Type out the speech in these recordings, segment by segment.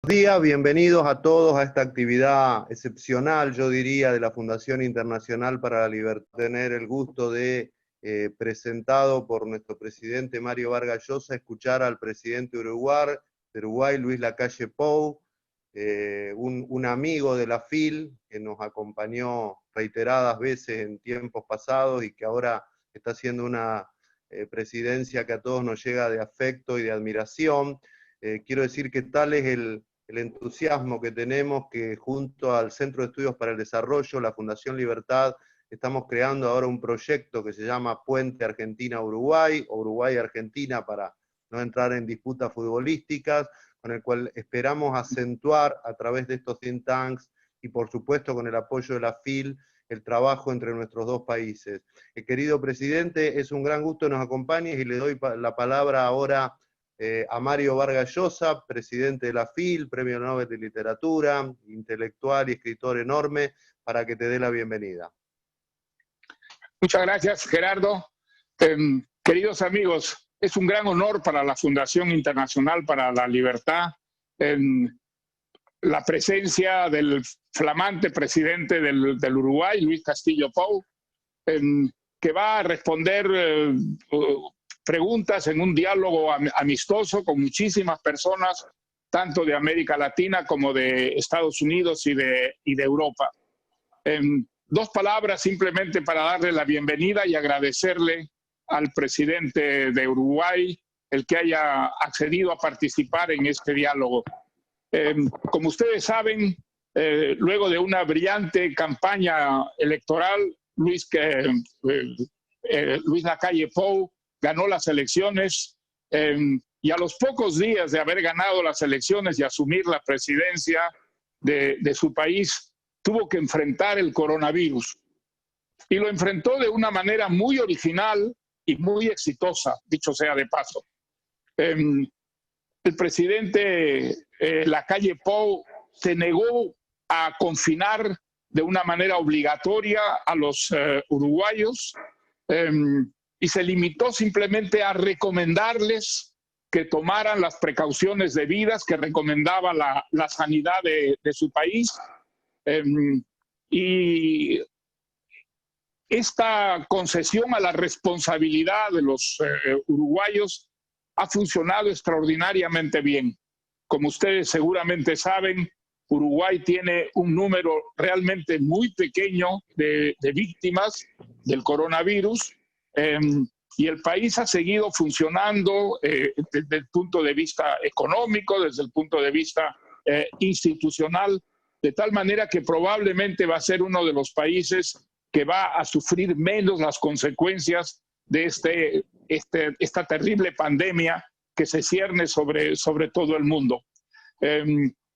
Buenos días, bienvenidos a todos a esta actividad excepcional, yo diría, de la Fundación Internacional para la Libertad. Tener el gusto de, presentado por nuestro presidente Mario Vargas Llosa, escuchar al presidente de Uruguay, Luis Lacalle Pou, un amigo de la FIL que nos acompañó reiteradas veces en tiempos pasados y que ahora está haciendo una presidencia que a todos nos llega de afecto y de admiración. Quiero decir que tal es el entusiasmo que tenemos, que junto al Centro de Estudios para el Desarrollo, la Fundación Libertad, estamos creando ahora un proyecto que se llama Puente Argentina-Uruguay, o Uruguay-Argentina para no entrar en disputas futbolísticas, con el cual esperamos acentuar a través de estos think tanks y por supuesto con el apoyo de la FIL, el trabajo entre nuestros dos países. Querido presidente, es un gran gusto que nos acompañes y le doy la palabra ahora a Mario Vargas Llosa, presidente de la FIL, Premio Nobel de Literatura, intelectual y escritor enorme, para que te dé la bienvenida. Muchas gracias, Gerardo. Queridos amigos, es un gran honor para la Fundación Internacional para la Libertad la presencia del flamante presidente del Uruguay, Luis Castillo Pou, que va a responder preguntas en un diálogo amistoso con muchísimas personas, tanto de América Latina como de Estados Unidos y de Europa. Dos palabras simplemente para darle la bienvenida y agradecerle al presidente de Uruguay el que haya accedido a participar en este diálogo. Como ustedes saben, luego de una brillante campaña electoral, Luis Lacalle Pou ganó las elecciones y a los pocos días de haber ganado las elecciones y asumir la presidencia de su país, tuvo que enfrentar el coronavirus. Y lo enfrentó de una manera muy original y muy exitosa, dicho sea de paso. El presidente Lacalle Pou se negó a confinar de una manera obligatoria a los uruguayos y se limitó simplemente a recomendarles que tomaran las precauciones debidas que recomendaba la sanidad de su país. Y esta concesión a la responsabilidad de los uruguayos ha funcionado extraordinariamente bien. Como ustedes seguramente saben, Uruguay tiene un número realmente muy pequeño de víctimas del coronavirus y el país ha seguido funcionando desde el punto de vista económico, desde el punto de vista institucional, de tal manera que probablemente va a ser uno de los países que va a sufrir menos las consecuencias de esta terrible pandemia que se cierne sobre todo el mundo.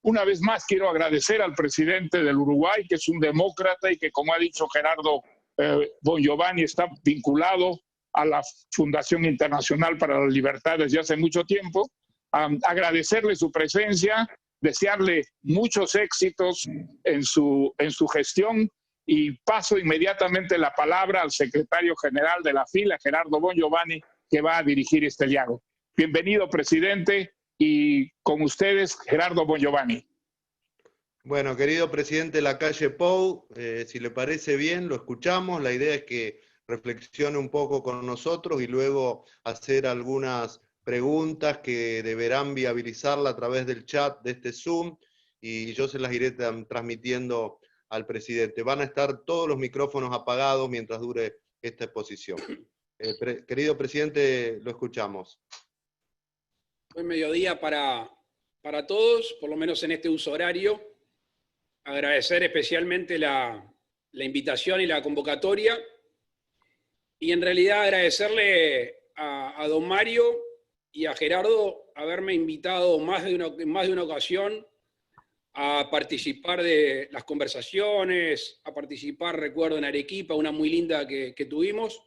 Una vez más quiero agradecer al presidente del Uruguay, que es un demócrata y que, como ha dicho Gerardo Bongiovanni, está vinculado a la Fundación Internacional para la Libertad desde hace mucho tiempo. Agradecerle su presencia, desearle muchos éxitos en su gestión y paso inmediatamente la palabra al secretario general de la FIL, Gerardo Bongiovanni, que va a dirigir este diálogo. Bienvenido, presidente, y con ustedes, Gerardo Bongiovanni. Bueno, querido presidente Lacalle Pou, si le parece bien, lo escuchamos. La idea es que reflexione un poco con nosotros y luego hacer algunas preguntas que deberán viabilizarla a través del chat de este Zoom y yo se las iré transmitiendo al presidente. Van a estar todos los micrófonos apagados mientras dure esta exposición. Querido presidente, lo escuchamos. Buen mediodía para todos, por lo menos en este uso horario. Agradecer especialmente la invitación y la convocatoria. Y en realidad agradecerle a don Mario y a Gerardo haberme invitado más de una ocasión a participar de las conversaciones, a participar, recuerdo, en Arequipa, una muy linda que tuvimos,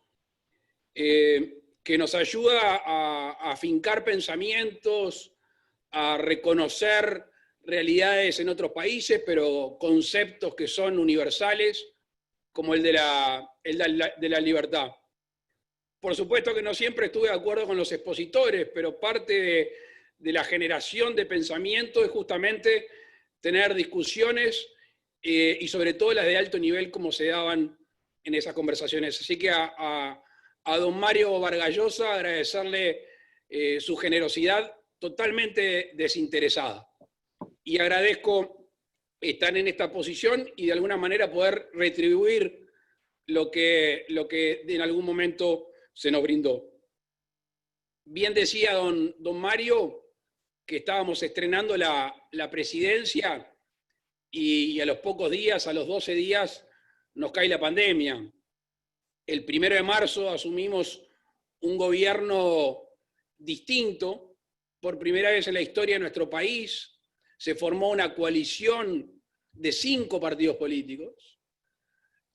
que nos ayuda a afincar pensamientos, a reconocer realidades en otros países, pero conceptos que son universales, como el de la libertad. Por supuesto que no siempre estuve de acuerdo con los expositores, pero parte de la generación de pensamiento es justamente tener discusiones y sobre todo las de alto nivel como se daban en esas conversaciones. Así que a don Mario Vargas Llosa agradecerle su generosidad totalmente desinteresada. Y agradezco estar en esta posición y de alguna manera poder retribuir lo que en algún momento se nos brindó. Bien decía don Mario que estábamos estrenando la presidencia y a los pocos días, a los 12 días, nos cae la pandemia. El 1 de marzo asumimos un gobierno distinto. Por primera vez en la historia de nuestro país se formó una coalición de 5 partidos políticos.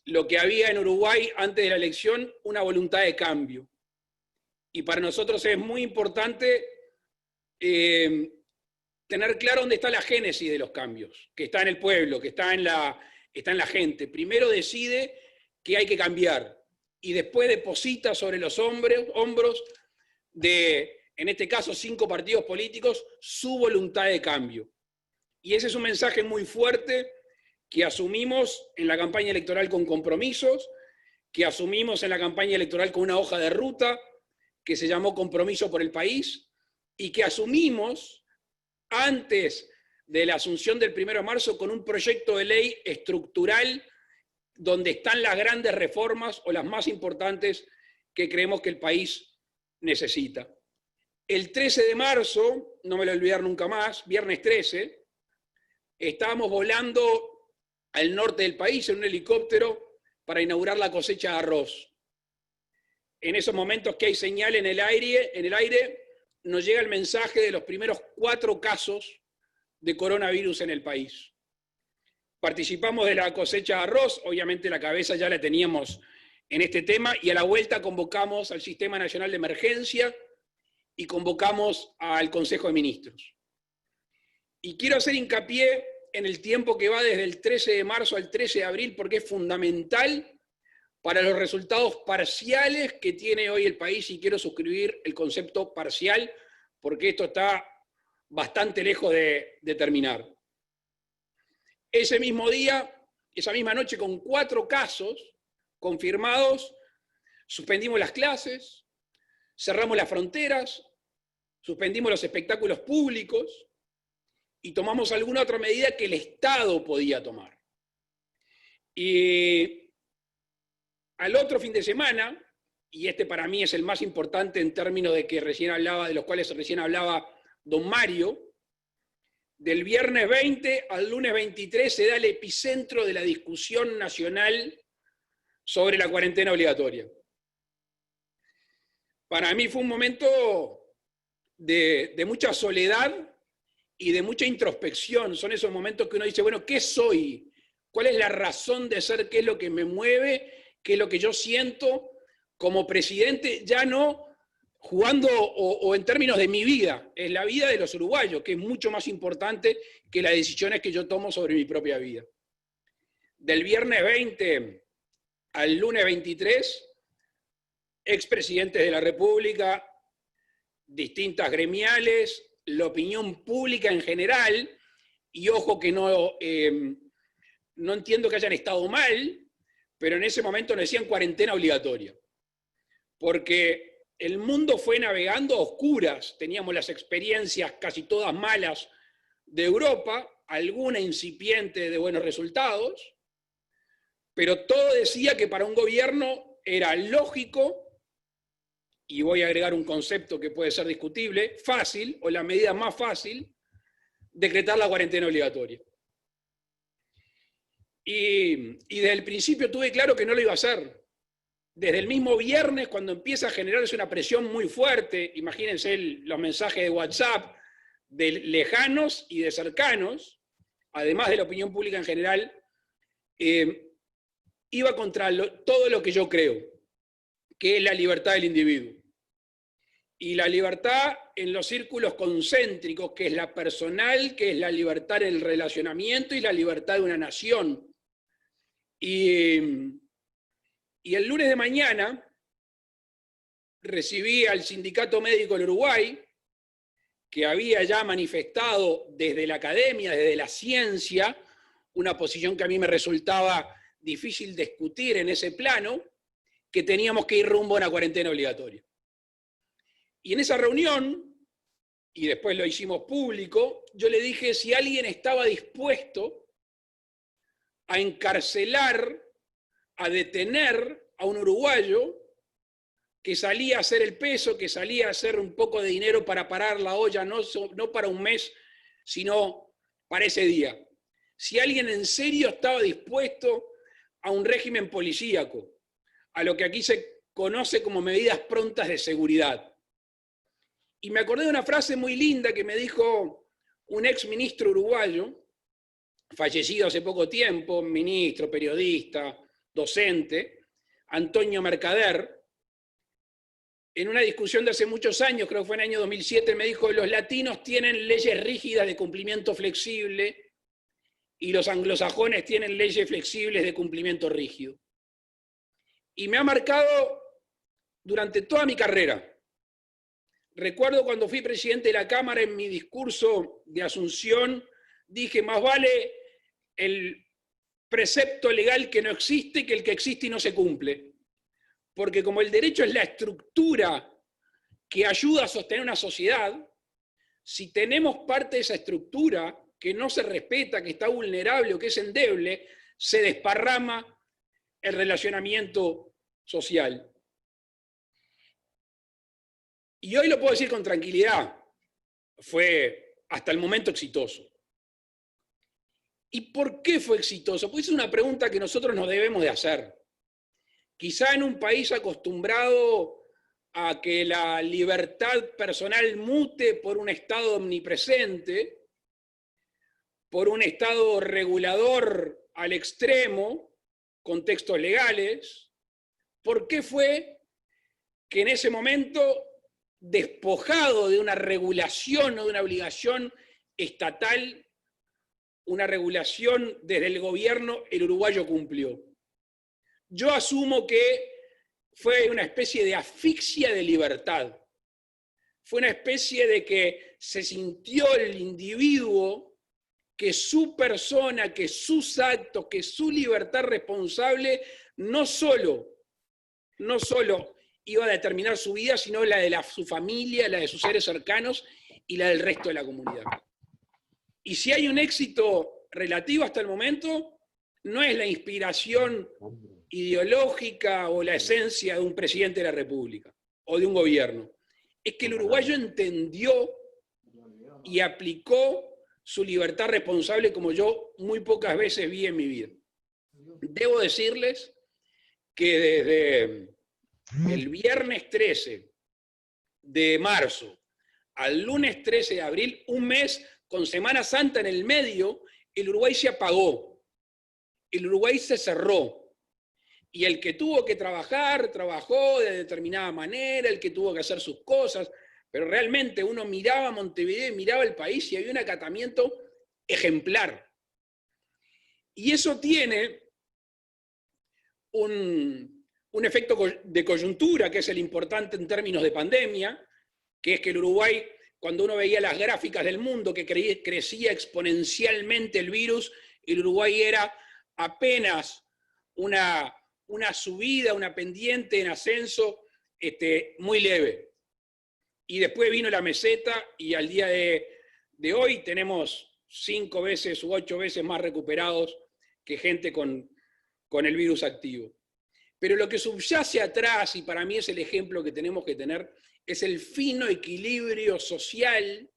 Lo que había en Uruguay antes de la elección, una voluntad de cambio. Y para nosotros es muy importante tener claro dónde está la génesis de los cambios, que está en el pueblo, que está en la gente. Primero decide que hay que cambiar y después deposita sobre los hombros de, en este caso, 5 partidos políticos, su voluntad de cambio. Y ese es un mensaje muy fuerte que asumimos en la campaña electoral con compromisos, que asumimos en la campaña electoral con una hoja de ruta que se llamó Compromiso por el País y que asumimos antes de la asunción del 1 de marzo con un proyecto de ley estructural donde están las grandes reformas o las más importantes que creemos que el país necesita. El 13 de marzo, no me lo voy a olvidar nunca más, viernes 13, estábamos volando al norte del país en un helicóptero para inaugurar la cosecha de arroz. En esos momentos que hay señal en el aire, nos llega el mensaje de los primeros 4 casos de coronavirus en el país. Participamos de la cosecha de arroz, obviamente la cabeza ya la teníamos en este tema, y a la vuelta convocamos al Sistema Nacional de Emergencia y convocamos al Consejo de Ministros. Y quiero hacer hincapié en el tiempo que va desde el 13 de marzo al 13 de abril, porque es fundamental para los resultados parciales que tiene hoy el país, y quiero suscribir el concepto parcial, porque esto está bastante lejos de terminar. Ese mismo día, esa misma noche, con 4 casos confirmados, suspendimos las clases, cerramos las fronteras, suspendimos los espectáculos públicos y tomamos alguna otra medida que el Estado podía tomar. Y al otro fin de semana, y este para mí es el más importante en términos de los cuales recién hablaba don Mario, del viernes 20 al lunes 23 se da el epicentro de la discusión nacional sobre la cuarentena obligatoria. Para mí fue un momento de mucha soledad y de mucha introspección. Son esos momentos que uno dice, bueno, ¿qué soy? ¿Cuál es la razón de ser? ¿Qué es lo que me mueve? ¿Qué es lo que yo siento como presidente? Ya no jugando o en términos de mi vida, es la vida de los uruguayos, que es mucho más importante que las decisiones que yo tomo sobre mi propia vida. Del viernes 20 al lunes 23, expresidentes de la República, distintas gremiales, la opinión pública en general, y ojo que no entiendo que hayan estado mal, pero en ese momento nos decían cuarentena obligatoria, porque el mundo fue navegando a oscuras, teníamos las experiencias casi todas malas de Europa, alguna incipiente de buenos resultados, pero todo decía que para un gobierno era lógico, y voy a agregar un concepto que puede ser discutible, fácil, o la medida más fácil, decretar la cuarentena obligatoria. Y desde el principio tuve claro que no lo iba a hacer. Desde el mismo viernes, cuando empieza a generarse una presión muy fuerte, imagínense los mensajes de WhatsApp de lejanos y de cercanos, además de la opinión pública en general, iba contra todo lo que yo creo, que es la libertad del individuo. Y la libertad en los círculos concéntricos, que es la personal, que es la libertad en el relacionamiento y la libertad de una nación. Y el lunes de mañana recibí al Sindicato Médico del Uruguay que había ya manifestado desde la academia, desde la ciencia, una posición que a mí me resultaba difícil discutir en ese plano, que teníamos que ir rumbo a una cuarentena obligatoria. Y en esa reunión, y después lo hicimos público, yo le dije si alguien estaba dispuesto a encarcelar, a detener a un uruguayo que salía a hacer el peso, que salía a hacer un poco de dinero para parar la olla, no para un mes, sino para ese día. Si alguien en serio estaba dispuesto a un régimen policíaco, a lo que aquí se conoce como medidas prontas de seguridad. Y me acordé de una frase muy linda que me dijo un ex ministro uruguayo, fallecido hace poco tiempo, ministro, periodista, docente, Antonio Mercader, en una discusión de hace muchos años, creo que fue en el año 2007, me dijo: los latinos tienen leyes rígidas de cumplimiento flexible y los anglosajones tienen leyes flexibles de cumplimiento rígido. Y me ha marcado durante toda mi carrera. Recuerdo cuando fui presidente de la Cámara, en mi discurso de Asunción, dije: más vale el precepto legal que no existe que el que existe y no se cumple. Porque como el derecho es la estructura que ayuda a sostener una sociedad, si tenemos parte de esa estructura que no se respeta, que está vulnerable o que es endeble, se desparrama el relacionamiento social. Y hoy lo puedo decir con tranquilidad, fue hasta el momento exitoso. ¿Y por qué fue exitoso? Pues es una pregunta que nosotros nos debemos de hacer. Quizá en un país acostumbrado a que la libertad personal mute por un Estado omnipresente, por un Estado regulador al extremo, con textos legales, ¿por qué fue que en ese momento, despojado de una regulación o de una obligación estatal, una regulación desde el gobierno, el uruguayo cumplió? Yo asumo que fue una especie de asfixia de libertad. Fue una especie de que se sintió el individuo que su persona, que sus actos, que su libertad responsable no solo iba a determinar su vida, sino la de su familia, la de sus seres cercanos y la del resto de la comunidad. Y si hay un éxito relativo hasta el momento, no es la inspiración ideológica o la esencia de un presidente de la República o de un gobierno. Es que el uruguayo entendió y aplicó su libertad responsable como yo muy pocas veces vi en mi vida. Debo decirles que desde el viernes 13 de marzo al lunes 13 de abril, un mes con Semana Santa en el medio, el Uruguay se apagó, el Uruguay se cerró. Y el que tuvo que trabajar, trabajó de determinada manera, el que tuvo que hacer sus cosas, pero realmente uno miraba Montevideo y miraba el país y había un acatamiento ejemplar. Y eso tiene un efecto de coyuntura, que es el importante en términos de pandemia, que es que el Uruguay, cuando uno veía las gráficas del mundo, que crecía exponencialmente el virus, el Uruguay era apenas una subida, una pendiente en ascenso muy leve. Y después vino la meseta y al día de hoy tenemos 5 veces u 8 veces más recuperados que gente con el virus activo. Pero lo que subyace atrás, y para mí es el ejemplo que tenemos que tener, es el fino equilibrio social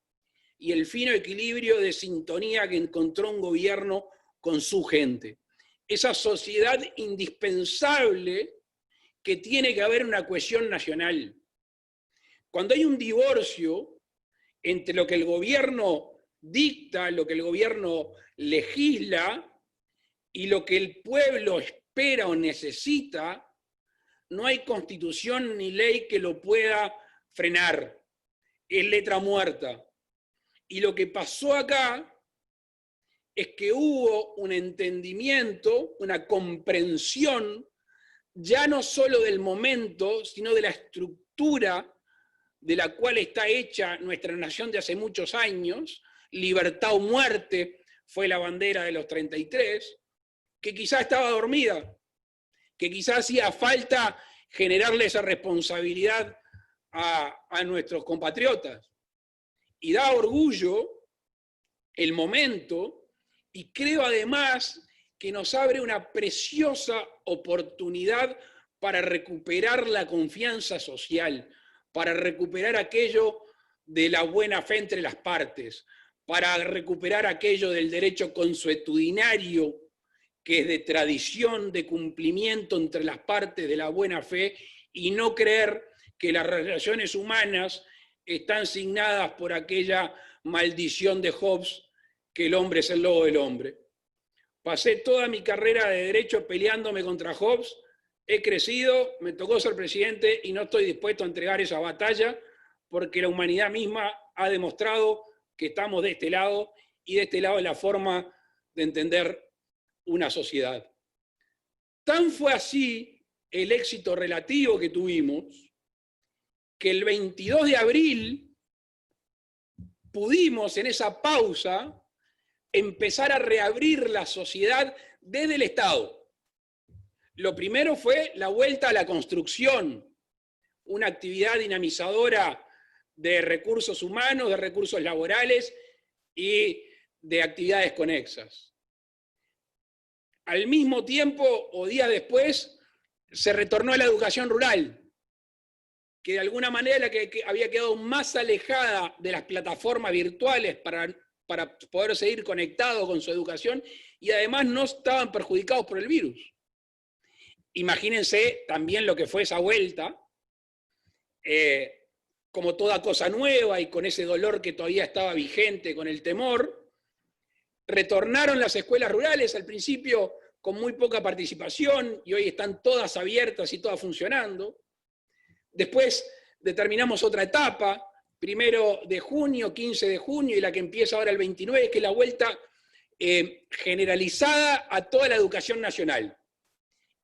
y el fino equilibrio de sintonía que encontró un gobierno con su gente. Esa sociedad indispensable que tiene que haber una cohesión nacional. Cuando hay un divorcio entre lo que el gobierno dicta, lo que el gobierno legisla y lo que el pueblo espera o necesita, no hay constitución ni ley que lo pueda frenar. Es letra muerta. Y lo que pasó acá es que hubo un entendimiento, una comprensión, ya no solo del momento, sino de la estructura de la cual está hecha nuestra nación de hace muchos años, libertad o muerte fue la bandera de los 33, que quizás estaba dormida, que quizás hacía falta generarle esa responsabilidad a nuestros compatriotas. Y da orgullo el momento, y creo además que nos abre una preciosa oportunidad para recuperar la confianza social, para recuperar aquello de la buena fe entre las partes, para recuperar aquello del derecho consuetudinario, que es de tradición, de cumplimiento entre las partes de la buena fe, y no creer que las relaciones humanas están signadas por aquella maldición de Hobbes, que el hombre es el lobo del hombre. Pasé toda mi carrera de derecho peleándome contra Hobbes, he crecido, me tocó ser presidente y no estoy dispuesto a entregar esa batalla, porque la humanidad misma ha demostrado que estamos de este lado, y de este lado es la forma de entender una sociedad. Tan fue así el éxito relativo que tuvimos, que el 22 de abril pudimos en esa pausa empezar a reabrir la sociedad desde el Estado. Lo primero fue la vuelta a la construcción, una actividad dinamizadora de recursos humanos, de recursos laborales y de actividades conexas. Al mismo tiempo, o días después, se retornó a la educación rural, que de alguna manera la que había quedado más alejada de las plataformas virtuales para poder seguir conectado con su educación, y además no estaban perjudicados por el virus. Imagínense también lo que fue esa vuelta, como toda cosa nueva y con ese dolor que todavía estaba vigente, con el temor. Retornaron las escuelas rurales, al principio con muy poca participación, y hoy están todas abiertas y todas funcionando. Después determinamos otra etapa, 1 de junio, 15 de junio, y la que empieza ahora el 29, que es la vuelta generalizada a toda la educación nacional.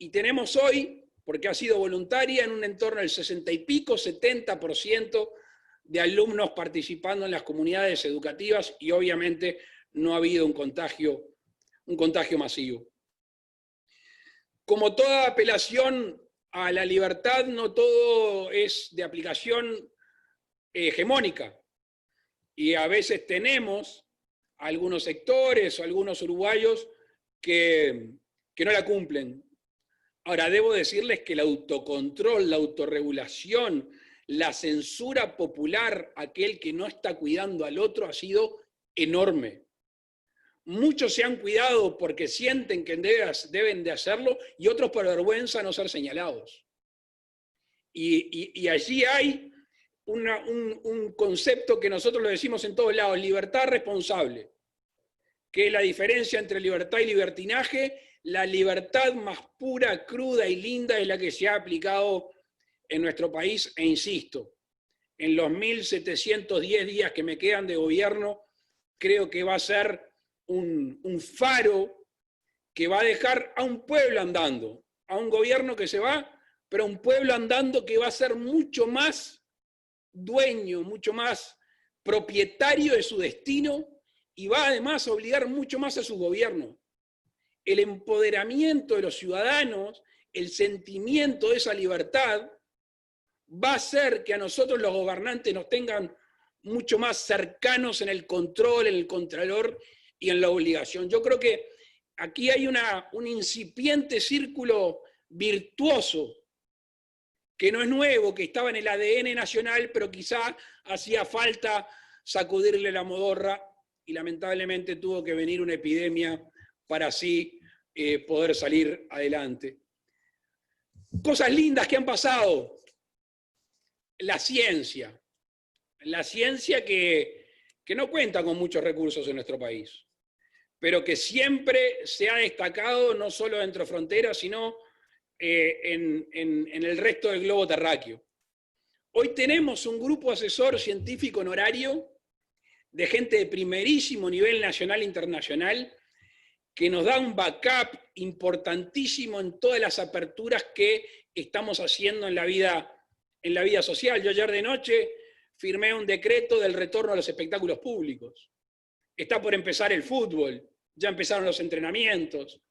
Y tenemos hoy, porque ha sido voluntaria, en un entorno del 60 y pico, 70% de alumnos participando en las comunidades educativas, y obviamente no ha habido un contagio masivo. Como toda apelación a la libertad, no todo es de aplicación hegemónica. Y a veces tenemos algunos sectores o algunos uruguayos que no la cumplen. Ahora, debo decirles que el autocontrol, la autorregulación, la censura popular, aquel que no está cuidando al otro, ha sido enorme. Muchos se han cuidado porque sienten que deben de hacerlo, y otros por vergüenza no ser señalados. Y allí hay un concepto que nosotros lo decimos en todos lados: libertad responsable, que es la diferencia entre libertad y libertinaje. La libertad más pura, cruda y linda es la que se ha aplicado en nuestro país, e insisto, en los 1710 días que me quedan de gobierno, creo que va a ser un faro que va a dejar a un pueblo andando, a un gobierno que se va, pero a un pueblo andando que va a ser mucho más dueño, mucho más propietario de su destino, y va además a obligar mucho más a su gobierno. El empoderamiento de los ciudadanos, el sentimiento de esa libertad, va a hacer que a nosotros los gobernantes nos tengan mucho más cercanos en el control, en el contralor y en la obligación. Yo creo que aquí hay un incipiente círculo virtuoso, que no es nuevo, que estaba en el ADN nacional, pero quizá hacía falta sacudirle la modorra, y lamentablemente tuvo que venir una epidemia para así poder salir adelante. Cosas lindas que han pasado. La ciencia que no cuenta con muchos recursos en nuestro país, pero que siempre se ha destacado no solo dentro de fronteras, sino en el resto del globo terráqueo. Hoy tenemos un grupo asesor científico honorario de gente de primerísimo nivel nacional e internacional, que nos da un backup importantísimo en todas las aperturas que estamos haciendo en la vida social. Yo ayer de noche firmé un decreto del retorno a los espectáculos públicos. Está por empezar el fútbol, ya empezaron los entrenamientos.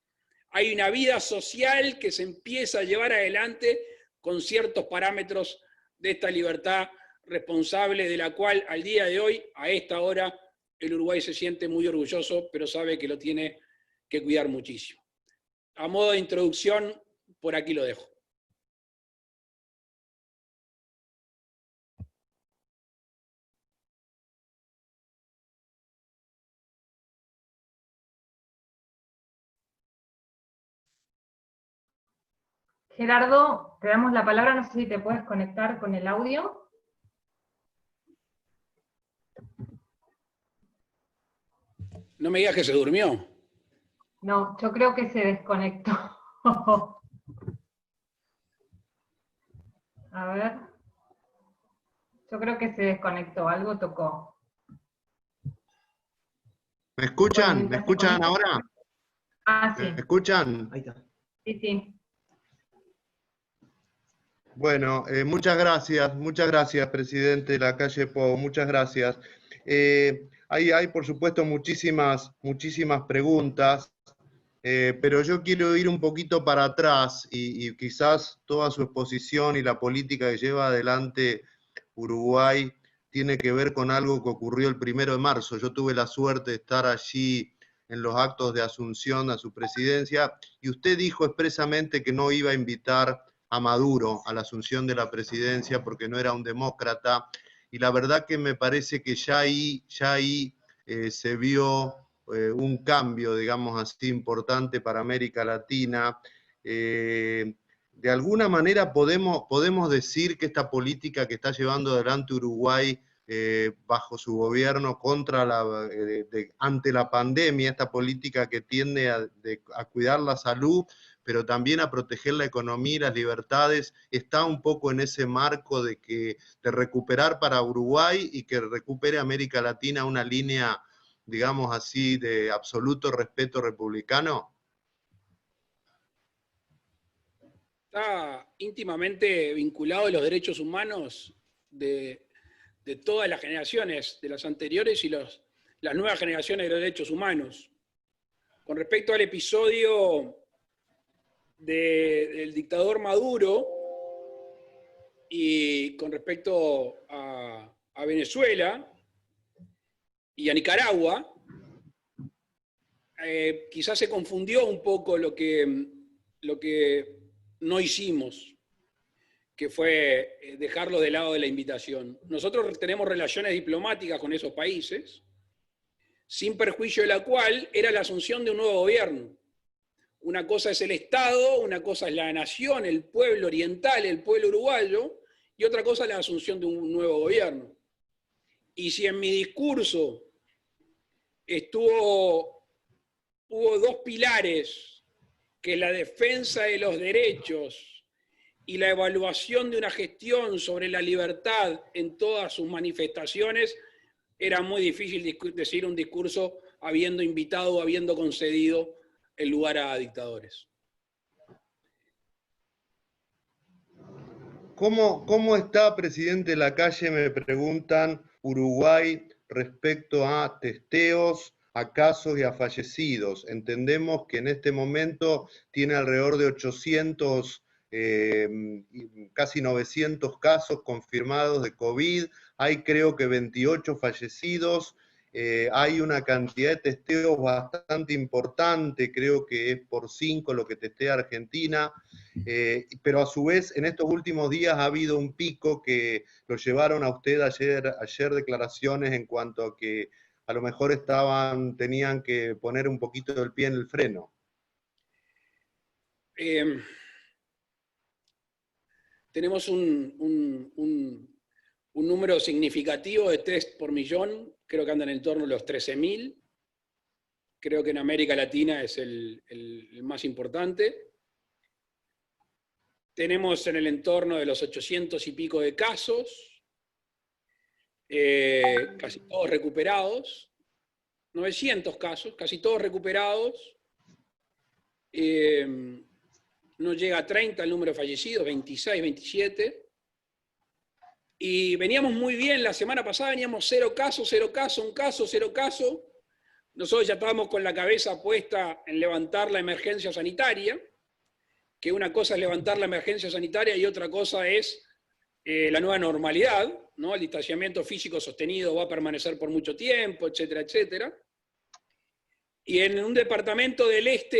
Hay una vida social que se empieza a llevar adelante con ciertos parámetros de esta libertad responsable, de la cual al día de hoy, a esta hora, el Uruguay se siente muy orgulloso, pero sabe que lo tiene que cuidar muchísimo. A modo de introducción, por aquí lo dejo. Gerardo, te damos la palabra, no sé si te puedes conectar con el audio. No me digas que se durmió. No, yo creo que se desconectó. A ver. Yo creo que se desconectó, algo tocó. ¿Me escuchan? ¿Me escuchan ahora? Ah, sí. ¿Me escuchan? Ahí está. Sí, sí. Bueno, muchas gracias, presidente de la calle Pou, muchas gracias. Hay, por supuesto, muchísimas preguntas, pero yo quiero ir un poquito para atrás y quizás toda su exposición y la política que lleva adelante Uruguay tiene que ver con algo que ocurrió el 1 de marzo. Yo tuve la suerte de estar allí en los actos de asunción a su presidencia, y usted dijo expresamente que no iba a invitar a Maduro a la asunción de la presidencia porque no era un demócrata, y la verdad que me parece que ya ahí se vio un cambio, digamos así, importante para América Latina. De alguna manera podemos decir que esta política que está llevando adelante Uruguay bajo su gobierno ante la pandemia, esta política que tiende a cuidar la salud, pero también a proteger la economía y las libertades, está un poco en ese marco de recuperar para Uruguay y que recupere América Latina una línea, digamos así, de absoluto respeto republicano? Está íntimamente vinculado a los derechos humanos de todas las generaciones, de las anteriores y las nuevas generaciones de derechos humanos. Con respecto al episodio del dictador Maduro y con respecto a Venezuela y a Nicaragua, quizás se confundió un poco lo que no hicimos, que fue dejarlo de lado de la invitación. Nosotros tenemos relaciones diplomáticas con esos países, sin perjuicio de la cual era la asunción de un nuevo gobierno. Una cosa es el Estado, una cosa es la nación, el pueblo oriental, el pueblo uruguayo, y otra cosa es la asunción de un nuevo gobierno. Y si en mi discurso hubo dos pilares, que es la defensa de los derechos y la evaluación de una gestión sobre la libertad en todas sus manifestaciones, era muy difícil decir un discurso habiendo invitado o habiendo concedido el lugar a dictadores. ¿Cómo está, presidente Lacalle, me preguntan, Uruguay respecto a testeos, a casos y a fallecidos? Entendemos que en este momento tiene alrededor de 800, casi 900 casos confirmados de COVID, hay creo que 28 fallecidos. Hay una cantidad de testeos bastante importante, creo que es por 5 lo que testea Argentina, pero a su vez en estos últimos días ha habido un pico que lo llevaron a usted ayer declaraciones en cuanto a que a lo mejor tenían que poner un poquito el pie en el freno. Tenemos un número significativo de test por millón, creo que andan en torno a los 13.000. Creo que en América Latina es el más importante. Tenemos en el entorno de los 800 y pico de casos, casi todos recuperados. 900 casos, casi todos recuperados. No llega a 30 el número de fallecidos, 26, 27. Y veníamos muy bien, la semana pasada veníamos 0 casos, 0 casos, 1 caso, 0 casos. Nosotros ya estábamos con la cabeza puesta en levantar la emergencia sanitaria, que una cosa es levantar la emergencia sanitaria y otra cosa es la nueva normalidad, ¿no? El distanciamiento físico sostenido va a permanecer por mucho tiempo, etcétera, etcétera. Y en un departamento del este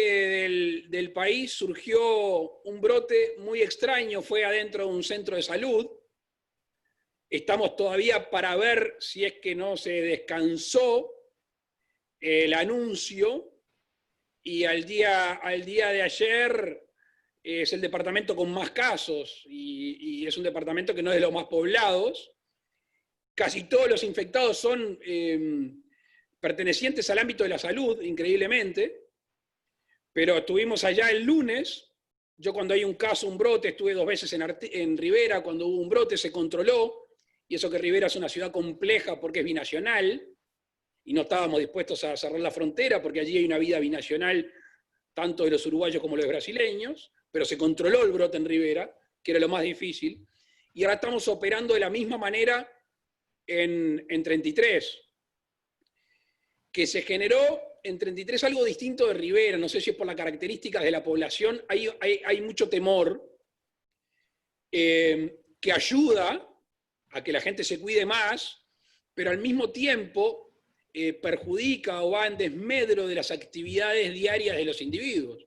del país surgió un brote muy extraño, fue adentro de un centro de salud. Estamos todavía para ver si es que no se descansó el anuncio, y al día de ayer es el departamento con más casos, y es un departamento que no es de los más poblados. Casi todos los infectados son pertenecientes al ámbito de la salud, increíblemente, pero estuvimos allá el lunes. Yo cuando hay un caso, un brote, estuve 2 veces en Rivera, cuando hubo un brote se controló, y eso que Rivera es una ciudad compleja porque es binacional, y no estábamos dispuestos a cerrar la frontera porque allí hay una vida binacional tanto de los uruguayos como de los brasileños, pero se controló el brote en Rivera, que era lo más difícil, y ahora estamos operando de la misma manera en 33, que se generó en 33 algo distinto de Rivera, no sé si es por las características de la población, hay mucho temor que ayuda a que la gente se cuide más, pero al mismo tiempo perjudica o va en desmedro de las actividades diarias de los individuos.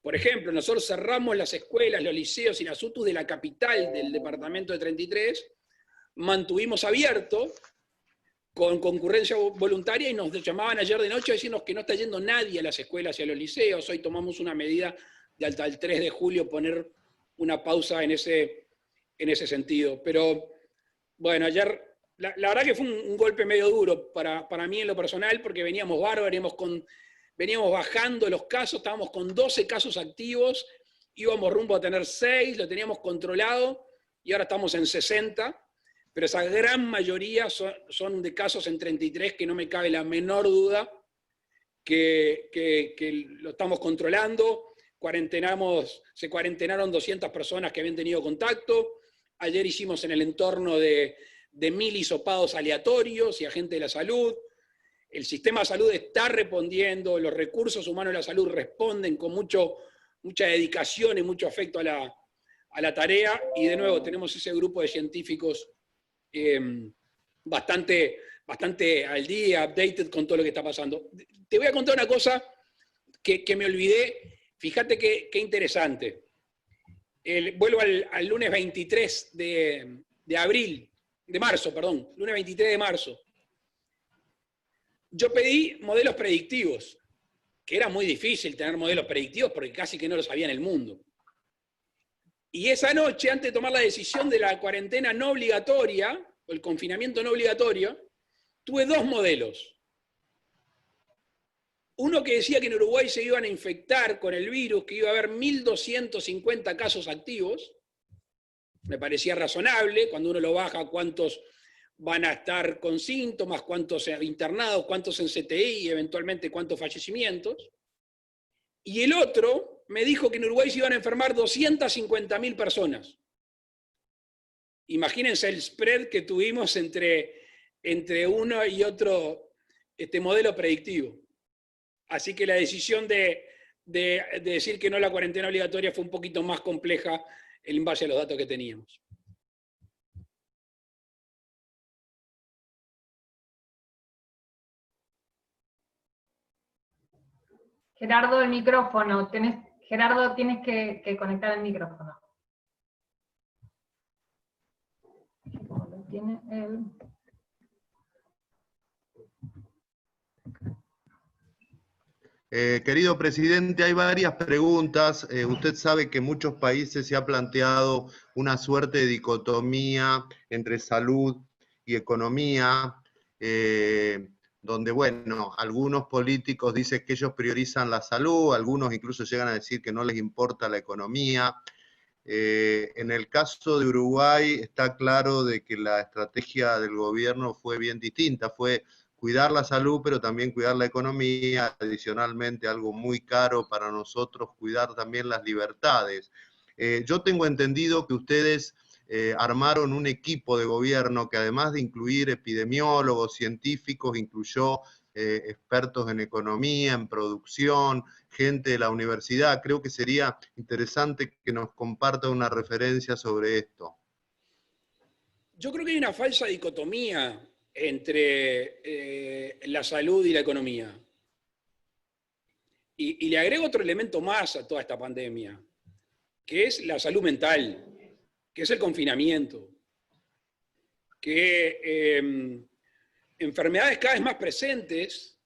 Por ejemplo, nosotros cerramos las escuelas, los liceos y las UTUs de la capital del departamento de 33, mantuvimos abierto con concurrencia voluntaria y nos llamaban ayer de noche a decirnos que no está yendo nadie a las escuelas y a los liceos. Hoy tomamos una medida de hasta el 3 de julio poner una pausa en ese sentido. Pero bueno, ayer la verdad que fue un golpe medio duro para mí en lo personal, porque veníamos bárbaros, veníamos bajando los casos, estábamos con 12 casos activos, íbamos rumbo a tener 6, lo teníamos controlado, y ahora estamos en 60, pero esa gran mayoría son de casos en 33 que no me cabe la menor duda que lo estamos controlando. Se cuarentenaron 200 personas que habían tenido contacto. Ayer hicimos en el entorno de 1000 hisopados aleatorios y agentes de la salud. El sistema de salud está respondiendo, los recursos humanos de la salud responden con mucha dedicación y mucho afecto a la tarea, y de nuevo tenemos ese grupo de científicos bastante al día, updated con todo lo que está pasando. Te voy a contar una cosa que me olvidé, fíjate qué interesante. Vuelvo al lunes 23 de marzo, lunes 23 de marzo. Yo pedí modelos predictivos, que era muy difícil tener modelos predictivos porque casi que no los había en el mundo. Y esa noche, antes de tomar la decisión de la cuarentena no obligatoria, o el confinamiento no obligatorio, tuve 2 modelos. Uno que decía que en Uruguay se iban a infectar con el virus, que iba a haber 1.250 casos activos. Me parecía razonable, cuando uno lo baja, cuántos van a estar con síntomas, cuántos internados, cuántos en CTI y eventualmente cuántos fallecimientos. Y el otro me dijo que en Uruguay se iban a enfermar 250.000 personas. Imagínense el spread que tuvimos entre uno y otro modelo predictivo. Así que la decisión de decir que no a la cuarentena obligatoria fue un poquito más compleja en base a los datos que teníamos. Gerardo, el micrófono. Gerardo, tienes que conectar el micrófono. Tiene el... Querido presidente, hay varias preguntas. Usted sabe que en muchos países se ha planteado una suerte de dicotomía entre salud y economía, donde, bueno, algunos políticos dicen que ellos priorizan la salud, algunos incluso llegan a decir que no les importa la economía. En el caso de Uruguay está claro de que la estrategia del gobierno fue bien distinta, fue cuidar la salud, pero también cuidar la economía, adicionalmente algo muy caro para nosotros, cuidar también las libertades. Yo tengo entendido que ustedes armaron un equipo de gobierno que además de incluir epidemiólogos, científicos, incluyó expertos en economía, en producción, gente de la universidad. Creo que sería interesante que nos comparta una referencia sobre esto. Yo creo que hay una falsa dicotomía entre la salud y la economía. Y le agrego otro elemento más a toda esta pandemia, que es la salud mental, que es el confinamiento, que enfermedades cada vez más presentes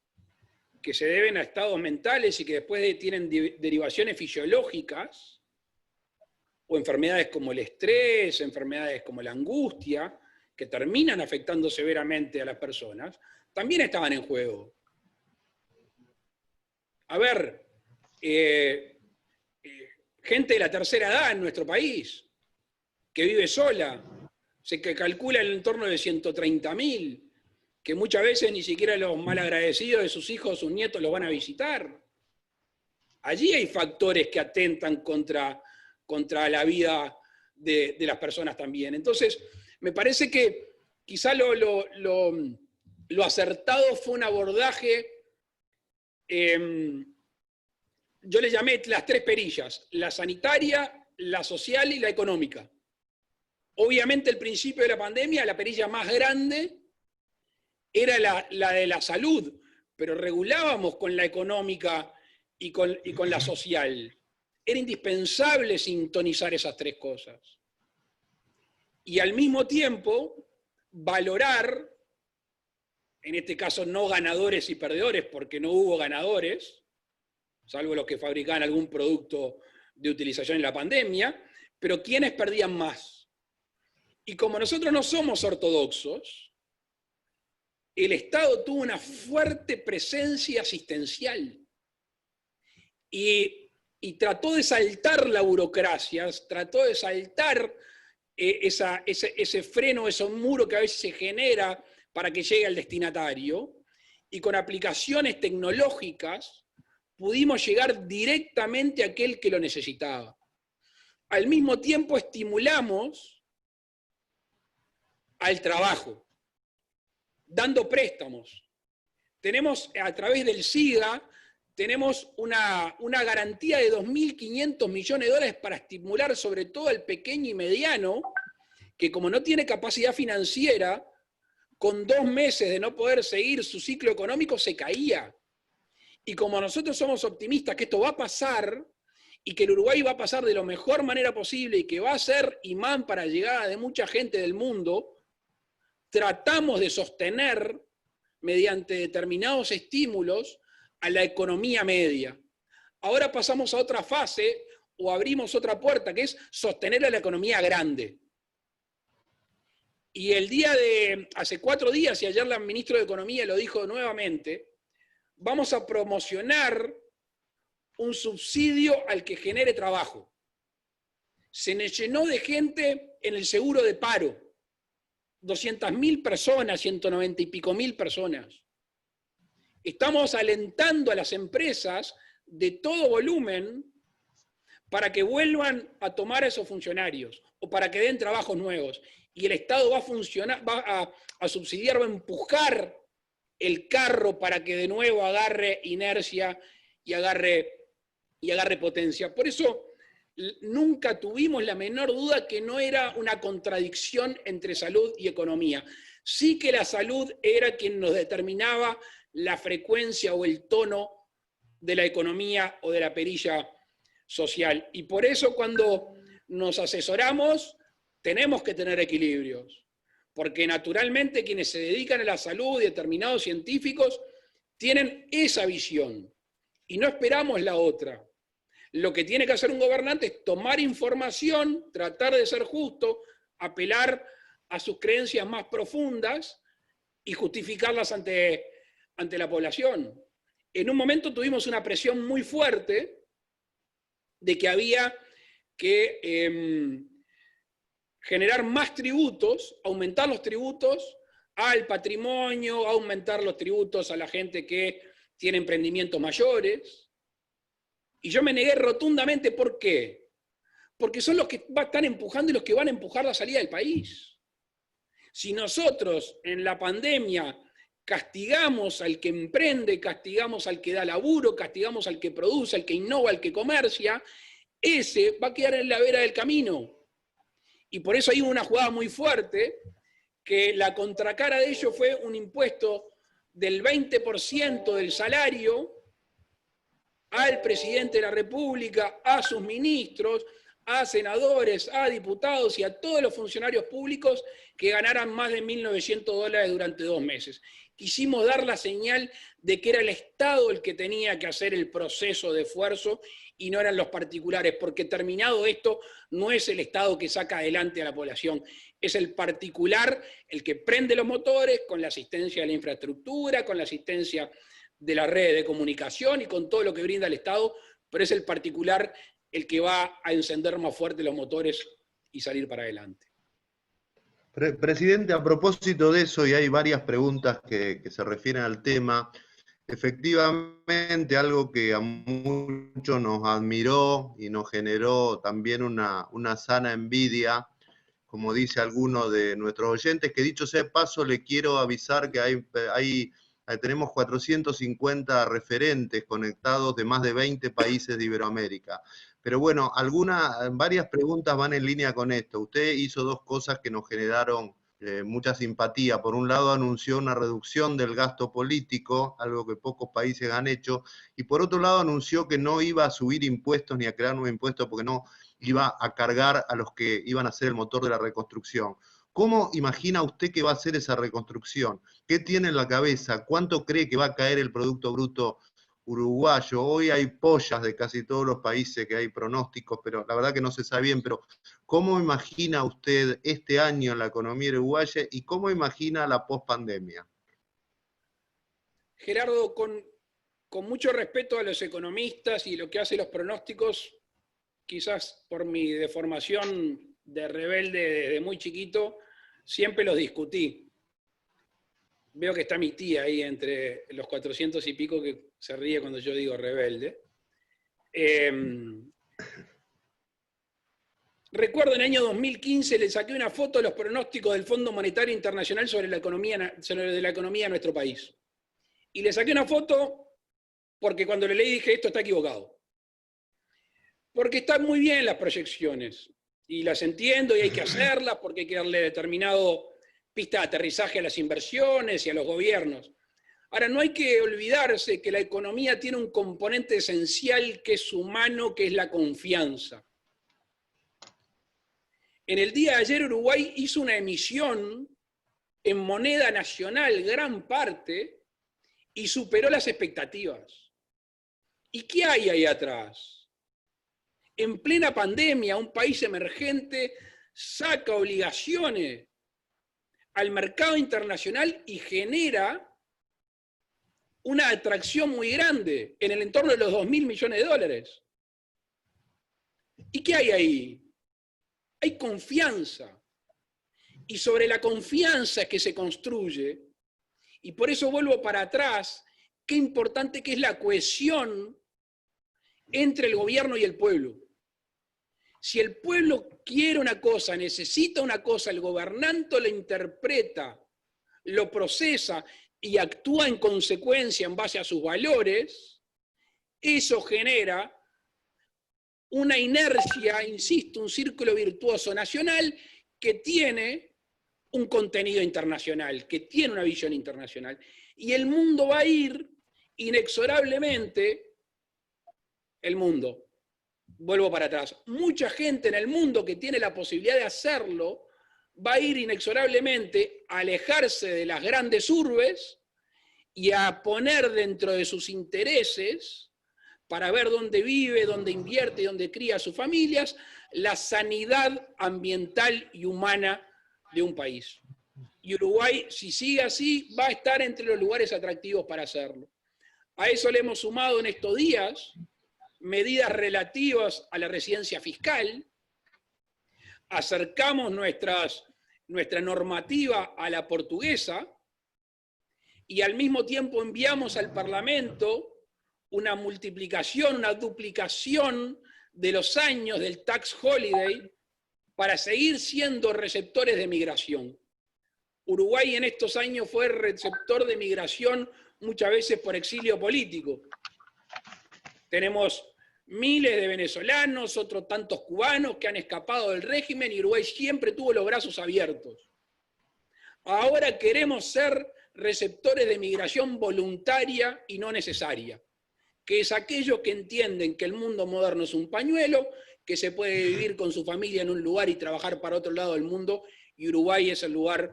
que se deben a estados mentales y que después tienen derivaciones fisiológicas, o enfermedades como el estrés, enfermedades como la angustia, que terminan afectando severamente a las personas, también estaban en juego. A ver, gente de la tercera edad en nuestro país, que vive sola, se calcula en el entorno de 130.000, que muchas veces ni siquiera los malagradecidos de sus hijos o sus nietos los van a visitar. Allí hay factores que atentan contra la vida de las personas también. Entonces, me parece que quizá lo acertado fue un abordaje, yo le llamé las tres perillas: la sanitaria, la social y la económica. Obviamente, al principio de la pandemia, la perilla más grande era la de la salud, pero regulábamos con la económica y con la social. Era indispensable sintonizar esas tres cosas. Y al mismo tiempo, valorar, en este caso no ganadores y perdedores, porque no hubo ganadores, salvo los que fabricaban algún producto de utilización en la pandemia, pero ¿quiénes perdían más? Y como nosotros no somos ortodoxos, el Estado tuvo una fuerte presencia asistencial y trató de saltar la burocracia, trató de saltar ese freno, ese muro que a veces se genera para que llegue al destinatario, y con aplicaciones tecnológicas pudimos llegar directamente a aquel que lo necesitaba. Al mismo tiempo estimulamos al trabajo, dando préstamos. Tenemos, a través del SIGA, tenemos una garantía de 2.500 millones de dólares para estimular sobre todo al pequeño y mediano, que como no tiene capacidad financiera, con 2 meses de no poder seguir su ciclo económico se caía. Y como nosotros somos optimistas que esto va a pasar, y que el Uruguay va a pasar de la mejor manera posible, y que va a ser imán para llegada de mucha gente del mundo, tratamos de sostener, mediante determinados estímulos, a la economía media. Ahora pasamos a otra fase, o abrimos otra puerta, que es sostener a la economía grande. Y hace 4 días, y ayer el ministro de Economía lo dijo nuevamente, vamos a promocionar un subsidio al que genere trabajo. Se nos llenó de gente en el seguro de paro. 200.000 personas, 190 y pico mil personas. Estamos alentando a las empresas de todo volumen para que vuelvan a tomar a esos funcionarios o para que den trabajos nuevos. Y el Estado va a subsidiar, va a empujar el carro para que de nuevo agarre inercia y agarre potencia. Por eso nunca tuvimos la menor duda que no era una contradicción entre salud y economía. Sí que la salud era quien nos determinaba la frecuencia o el tono de la economía o de la perilla social. Y por eso cuando nos asesoramos tenemos que tener equilibrios, porque naturalmente quienes se dedican a la salud y determinados científicos tienen esa visión y no esperamos la otra. Lo que tiene que hacer un gobernante es tomar información, tratar de ser justo, apelar a sus creencias más profundas y justificarlas ante la población. En un momento tuvimos una presión muy fuerte de que había que generar más tributos, aumentar los tributos al patrimonio, aumentar los tributos a la gente que tiene emprendimientos mayores. Y yo me negué rotundamente. ¿Por qué? porque son los que están empujando y los que van a empujar la salida del país. Si nosotros en la pandemia castigamos al que emprende, castigamos al que da laburo, castigamos al que produce, al que innova, al que comercia, ese va a quedar en la vera del camino. Y por eso hay una jugada muy fuerte, que la contracara de ello fue un impuesto del 20% del salario al presidente de la República, a sus ministros, a senadores, a diputados y a todos los funcionarios públicos que ganaran más de $1.900 durante 2 meses. Quisimos dar la señal de que era el Estado el que tenía que hacer el proceso de esfuerzo y no eran los particulares, porque terminado esto, no es el Estado que saca adelante a la población, es el particular el que prende los motores con la asistencia de la infraestructura, con la asistencia de la red de comunicación y con todo lo que brinda el Estado, pero es el particular el que va a encender más fuerte los motores y salir para adelante. Presidente, a propósito de eso, y hay varias preguntas que se refieren al tema, efectivamente algo que a muchos nos admiró y nos generó también una sana envidia, como dice alguno de nuestros oyentes, que dicho sea de paso, le quiero avisar que tenemos 450 referentes conectados de más de 20 países de Iberoamérica. Pero bueno, varias preguntas van en línea con esto. Usted hizo 2 cosas que nos generaron mucha simpatía. Por un lado, anunció una reducción del gasto político, algo que pocos países han hecho, y por otro lado anunció que no iba a subir impuestos ni a crear nuevos impuestos porque no iba a cargar a los que iban a ser el motor de la reconstrucción. ¿Cómo imagina usted que va a ser esa reconstrucción? ¿Qué tiene en la cabeza? ¿Cuánto cree que va a caer el Producto Bruto uruguayo? Hoy hay pollas de casi todos los países que hay pronósticos, pero la verdad que no se sabe bien, pero ¿cómo imagina usted este año en la economía uruguaya y cómo imagina la pospandemia? Gerardo, con mucho respeto a los economistas y lo que hacen los pronósticos, quizás por mi deformación de rebelde desde muy chiquito, siempre los discutí. Veo que está mi tía ahí entre los 400 y pico que se ríe cuando yo digo rebelde. Recuerdo en el año 2015 le saqué una foto de los pronósticos del Fondo Monetario Internacional sobre la economía de nuestro país. Y le saqué una foto porque cuando le leí dije, esto está equivocado. Porque están muy bien las proyecciones. Y las entiendo y hay que hacerlas porque hay que darle determinado pista de aterrizaje a las inversiones y a los gobiernos. Ahora, no hay que olvidarse que la economía tiene un componente esencial que es humano, que es la confianza. En el día de ayer Uruguay hizo una emisión en moneda nacional, gran parte, y superó las expectativas. ¿Y qué hay ahí atrás? En plena pandemia, un país emergente saca obligaciones al mercado internacional y genera una atracción muy grande, en el entorno de los $2.000 millones. ¿Y qué hay ahí? Hay confianza. Y sobre la confianza que se construye, y por eso vuelvo para atrás, qué importante que es la cohesión entre el gobierno y el pueblo. Si el pueblo quiere una cosa, necesita una cosa, el gobernante la interpreta, lo procesa y actúa en consecuencia en base a sus valores, eso genera una inercia, insisto, un círculo virtuoso nacional que tiene un contenido internacional, que tiene una visión internacional. Y el mundo va a ir inexorablemente, vuelvo para atrás, mucha gente en el mundo que tiene la posibilidad de hacerlo, va a ir inexorablemente a alejarse de las grandes urbes y a poner dentro de sus intereses, para ver dónde vive, dónde invierte y dónde cría a sus familias, la sanidad ambiental y humana de un país. Y Uruguay, si sigue así, va a estar entre los lugares atractivos para hacerlo. A eso le hemos sumado en estos días medidas relativas a la residencia fiscal, acercamos nuestra normativa a la portuguesa y al mismo tiempo enviamos al Parlamento una multiplicación, una duplicación de los años del tax holiday para seguir siendo receptores de migración. Uruguay en estos años fue receptor de migración muchas veces por exilio político. Tenemos miles de venezolanos, otros tantos cubanos que han escapado del régimen y Uruguay siempre tuvo los brazos abiertos. Ahora queremos ser receptores de migración voluntaria y no necesaria, que es aquellos que entienden que el mundo moderno es un pañuelo, que se puede vivir con su familia en un lugar y trabajar para otro lado del mundo, y Uruguay es el lugar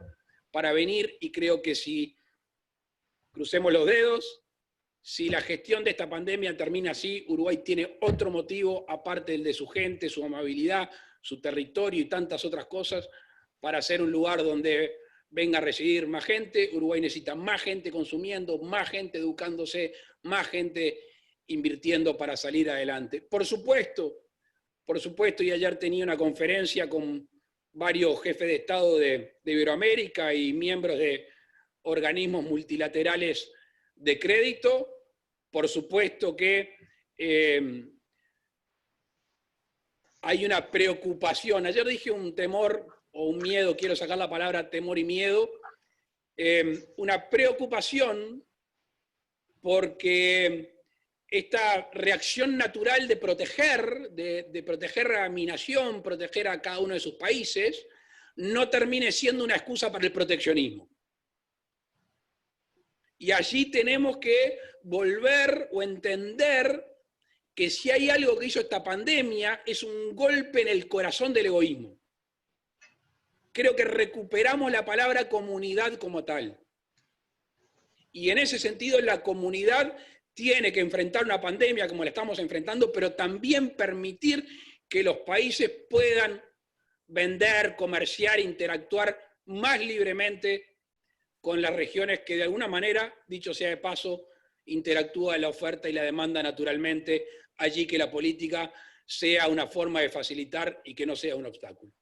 para venir, y creo que si crucemos los dedos, si la gestión de esta pandemia termina así, Uruguay tiene otro motivo, aparte del de su gente, su amabilidad, su territorio y tantas otras cosas, para ser un lugar donde venga a residir más gente. Uruguay necesita más gente consumiendo, más gente educándose, más gente invirtiendo para salir adelante. Por supuesto, y ayer tenía una conferencia con varios jefes de Estado de Iberoamérica y miembros de organismos multilaterales de crédito. Por supuesto que hay una preocupación. Ayer dije un temor o un miedo, quiero sacar la palabra temor y miedo, una preocupación porque esta reacción natural de proteger a mi nación, proteger a cada uno de sus países, no termine siendo una excusa para el proteccionismo. Y allí tenemos que volver o entender que si hay algo que hizo esta pandemia es un golpe en el corazón del egoísmo. Creo que recuperamos la palabra comunidad como tal. Y en ese sentido la comunidad tiene que enfrentar una pandemia como la estamos enfrentando, pero también permitir que los países puedan vender, comerciar, interactuar más libremente con las regiones que de alguna manera, dicho sea de paso, interactúa la oferta y la demanda naturalmente, allí que la política sea una forma de facilitar y que no sea un obstáculo.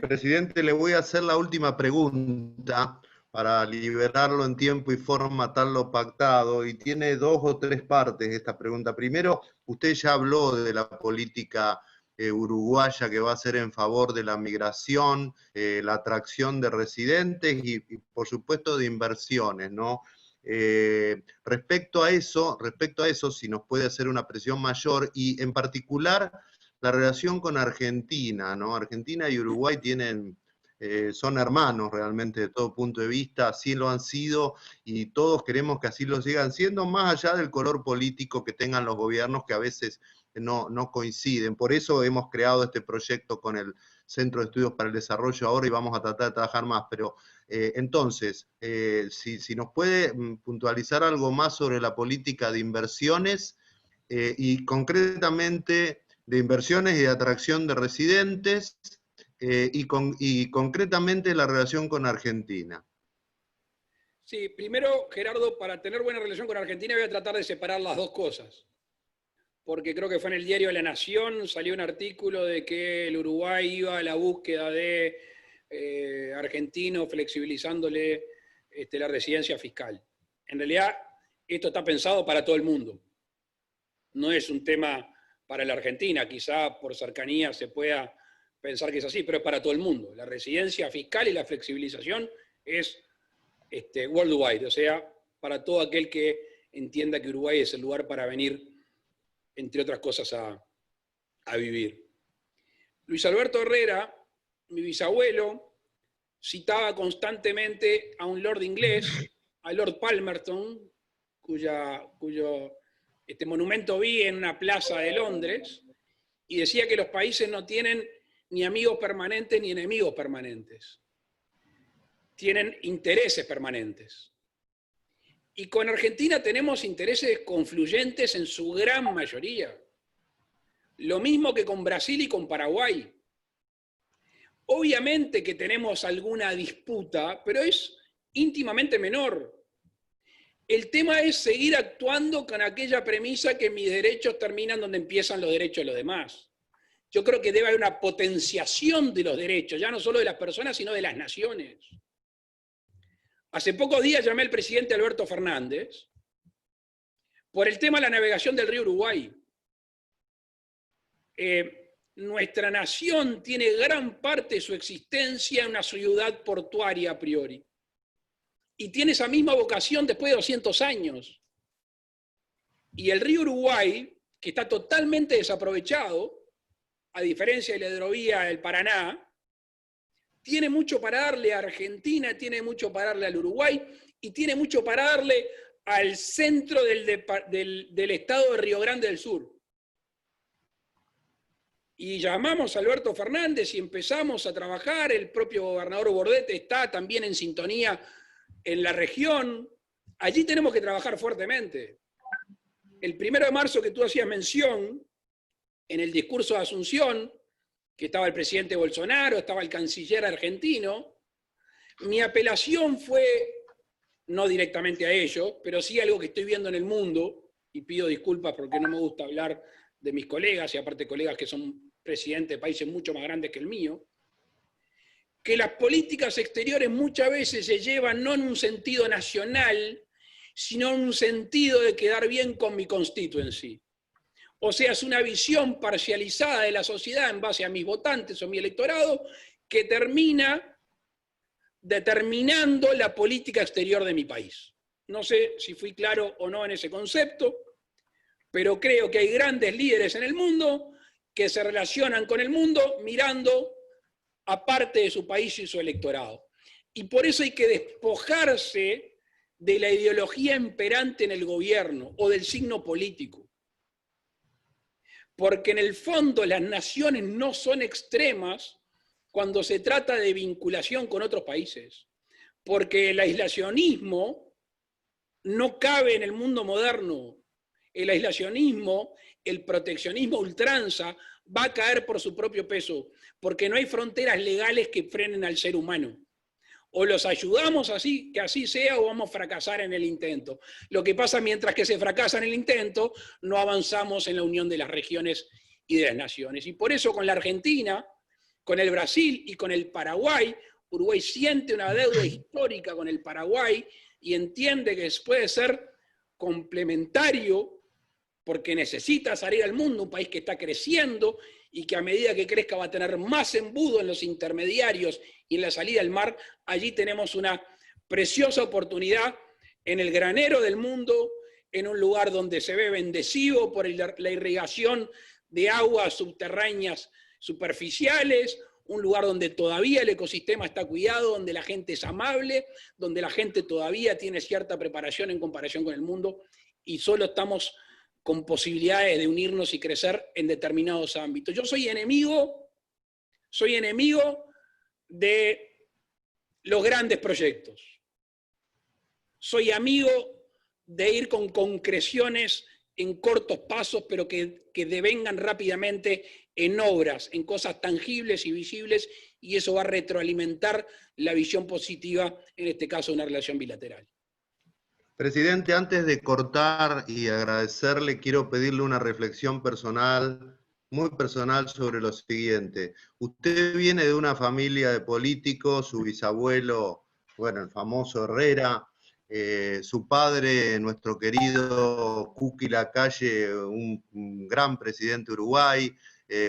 Presidente, le voy a hacer la última pregunta para liberarlo en tiempo y forma tal lo pactado, y tiene 2 o 3 partes esta pregunta. Primero, usted ya habló de la política uruguaya que va a ser en favor de la migración, la atracción de residentes y por supuesto de inversiones, ¿no? Respecto a eso, si nos puede hacer una presión mayor, y en particular la relación con Argentina, ¿no? Argentina y Uruguay son hermanos realmente de todo punto de vista, así lo han sido y todos queremos que así lo sigan siendo, más allá del color político que tengan los gobiernos que a veces no coinciden. Por eso hemos creado este proyecto con el Centro de Estudios para el Desarrollo ahora y vamos a tratar de trabajar más. Pero entonces, si nos puede puntualizar algo más sobre la política de inversiones y concretamente de inversiones y de atracción de residentes, y concretamente la relación con Argentina. Sí, primero, Gerardo, para tener buena relación con Argentina voy a tratar de separar las dos cosas. Porque creo que fue en el diario La Nación, salió un artículo de que el Uruguay iba a la búsqueda de argentinos flexibilizándole la residencia fiscal. En realidad, esto está pensado para todo el mundo. No es un tema para la Argentina, quizá por cercanía se pueda pensar que es así, pero es para todo el mundo. La residencia fiscal y la flexibilización es worldwide, o sea, para todo aquel que entienda que Uruguay es el lugar para venir, entre otras cosas, a vivir. Luis Alberto Herrera, mi bisabuelo, citaba constantemente a un lord inglés, a Lord Palmerston, cuyo monumento vi en una plaza de Londres, y decía que los países no tienen ni amigos permanentes ni enemigos permanentes. Tienen intereses permanentes. Y con Argentina tenemos intereses confluyentes en su gran mayoría. Lo mismo que con Brasil y con Paraguay. Obviamente que tenemos alguna disputa, pero es íntimamente menor. El tema es seguir actuando con aquella premisa que mis derechos terminan donde empiezan los derechos de los demás. Yo creo que debe haber una potenciación de los derechos, ya no solo de las personas, sino de las naciones. Hace pocos días llamé al presidente Alberto Fernández por el tema de la navegación del río Uruguay. nuestra nación tiene gran parte de su existencia en una ciudad portuaria a priori. Y tiene esa misma vocación después de 200 años. Y el río Uruguay, que está totalmente desaprovechado, a diferencia de la hidrovía del Paraná, tiene mucho para darle a Argentina, tiene mucho para darle al Uruguay y tiene mucho para darle al centro del estado de Río Grande del Sur. Y llamamos a Alberto Fernández y empezamos a trabajar, el propio gobernador Bordete está también en sintonía en la región. Allí tenemos que trabajar fuertemente. El 1 de marzo que tú hacías mención, en el discurso de Asunción, que estaba el presidente Bolsonaro, estaba el canciller argentino, mi apelación fue, no directamente a ellos, pero sí algo que estoy viendo en el mundo, y pido disculpas porque no me gusta hablar de mis colegas, y aparte colegas que son presidentes de países mucho más grandes que el mío, que las políticas exteriores muchas veces se llevan no en un sentido nacional, sino en un sentido de quedar bien con mi constituency. O sea, es una visión parcializada de la sociedad en base a mis votantes o mi electorado que termina determinando la política exterior de mi país. No sé si fui claro o no en ese concepto, pero creo que hay grandes líderes en el mundo que se relacionan con el mundo mirando aparte de su país y su electorado. Y por eso hay que despojarse de la ideología imperante en el gobierno o del signo político. Porque en el fondo las naciones no son extremas cuando se trata de vinculación con otros países. Porque el aislacionismo no cabe en el mundo moderno. El aislacionismo, el proteccionismo ultranza va a caer por su propio peso, porque no hay fronteras legales que frenen al ser humano. O los ayudamos así, que así sea, o vamos a fracasar en el intento. Lo que pasa mientras que se fracasa en el intento, no avanzamos en la unión de las regiones y de las naciones. Y por eso con la Argentina, con el Brasil y con el Paraguay, Uruguay siente una deuda histórica con el Paraguay y entiende que puede ser complementario porque necesita salir al mundo, un país que está creciendo y que a medida que crezca va a tener más embudo en los intermediarios y en la salida al mar. Allí tenemos una preciosa oportunidad en el granero del mundo, en un lugar donde se ve bendecido por la irrigación de aguas subterráneas superficiales, un lugar donde todavía el ecosistema está cuidado, donde la gente es amable, donde la gente todavía tiene cierta preparación en comparación con el mundo y solo estamos con posibilidades de unirnos y crecer en determinados ámbitos. Yo soy enemigo de los grandes proyectos. Soy amigo de ir con concreciones en cortos pasos, pero que devengan rápidamente en obras, en cosas tangibles y visibles, y eso va a retroalimentar la visión positiva, en este caso una relación bilateral. Presidente, antes de cortar y agradecerle, quiero pedirle una reflexión personal, muy personal, sobre lo siguiente. Usted viene de una familia de políticos, su bisabuelo, bueno, el famoso Herrera, su padre, nuestro querido Kuki Lacalle, un gran presidente de Uruguay.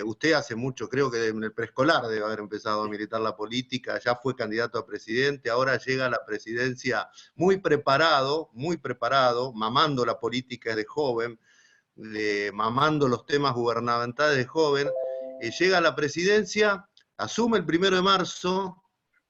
Usted hace mucho, creo que en el preescolar debe haber empezado a militar la política, ya fue candidato a presidente, ahora llega a la presidencia muy preparado, mamando la política desde joven, mamando los temas gubernamentales de joven, llega a la presidencia, asume el 1 de marzo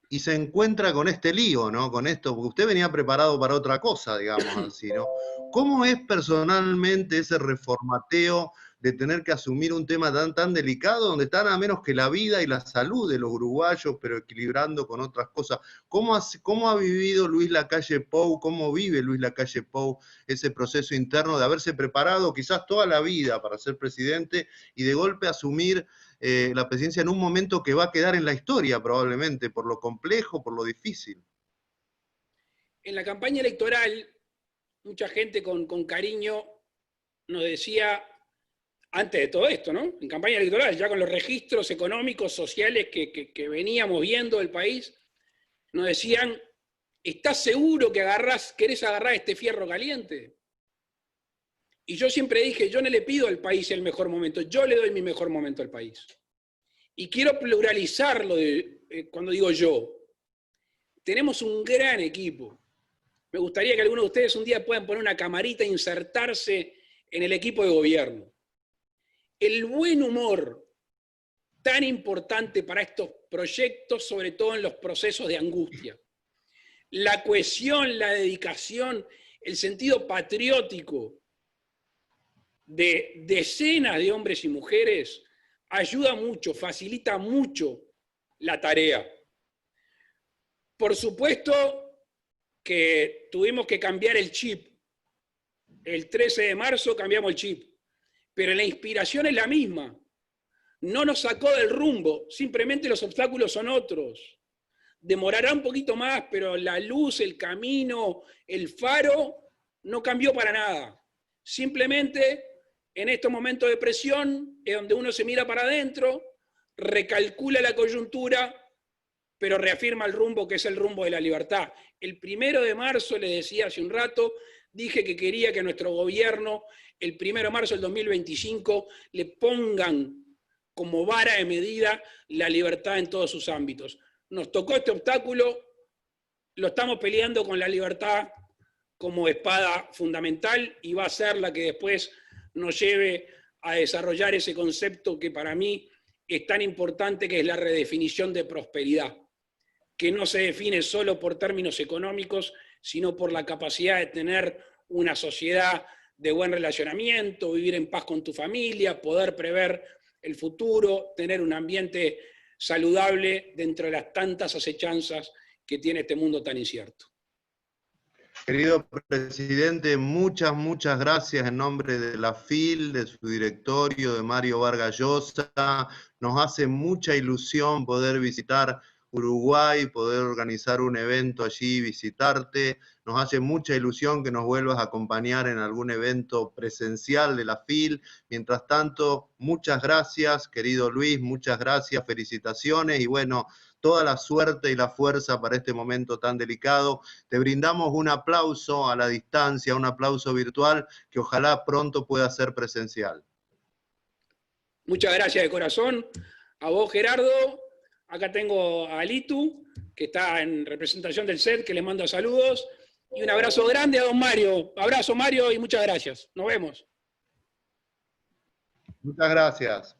y se encuentra con este lío, ¿no? Con esto, porque usted venía preparado para otra cosa, digamos así, ¿no? ¿Cómo es personalmente ese reformateo de tener que asumir un tema tan delicado, donde está nada menos que la vida y la salud de los uruguayos, pero equilibrando con otras cosas? ¿Cómo ha vivido Luis Lacalle Pou, cómo vive Luis Lacalle Pou ese proceso interno de haberse preparado quizás toda la vida para ser presidente y de golpe asumir la presidencia en un momento que va a quedar en la historia probablemente, por lo complejo, por lo difícil? En la campaña electoral, mucha gente con cariño nos decía, antes de todo esto, ¿no? En campaña electoral, ya con los registros económicos, sociales que veníamos viendo del país, nos decían, ¿estás seguro que querés agarrar este fierro caliente? Y yo siempre dije, yo no le pido al país el mejor momento, yo le doy mi mejor momento al país. Y quiero pluralizarlo cuando digo yo. Tenemos un gran equipo. Me gustaría que algunos de ustedes un día puedan poner una camarita e insertarse en el equipo de gobierno. El buen humor, tan importante para estos proyectos, sobre todo en los procesos de angustia. La cohesión, la dedicación, el sentido patriótico de decenas de hombres y mujeres ayuda mucho, facilita mucho la tarea. Por supuesto que tuvimos que cambiar el chip. El 13 de marzo cambiamos el chip, pero la inspiración es la misma. No nos sacó del rumbo, simplemente los obstáculos son otros. Demorará un poquito más, pero la luz, el camino, el faro, no cambió para nada. Simplemente, en estos momentos de presión, es donde uno se mira para adentro, recalcula la coyuntura, pero reafirma el rumbo que es el rumbo de la libertad. El 1 de marzo, le decía hace un rato, dije que quería que nuestro gobierno, el 1 de marzo del 2025, le pongan como vara de medida la libertad en todos sus ámbitos. Nos tocó este obstáculo, lo estamos peleando con la libertad como espada fundamental y va a ser la que después nos lleve a desarrollar ese concepto que para mí es tan importante, que es la redefinición de prosperidad, que no se define solo por términos económicos, sino por la capacidad de tener una sociedad de buen relacionamiento, vivir en paz con tu familia, poder prever el futuro, tener un ambiente saludable dentro de las tantas acechanzas que tiene este mundo tan incierto. Querido presidente, muchas gracias en nombre de la FIL, de su directorio, de Mario Vargas Llosa. Nos hace mucha ilusión poder visitar Uruguay, poder organizar un evento allí, visitarte. Nos hace mucha ilusión que nos vuelvas a acompañar en algún evento presencial de la FIL. Mientras tanto, muchas gracias, querido Luis, muchas gracias, felicitaciones y bueno, toda la suerte y la fuerza para este momento tan delicado. Te brindamos un aplauso a la distancia, un aplauso virtual que ojalá pronto pueda ser presencial. Muchas gracias de corazón. A vos, Gerardo. Acá tengo a Alitu, que está en representación del CED, que le mando saludos. Y un abrazo grande a don Mario. Abrazo, Mario, y muchas gracias. Nos vemos. Muchas gracias.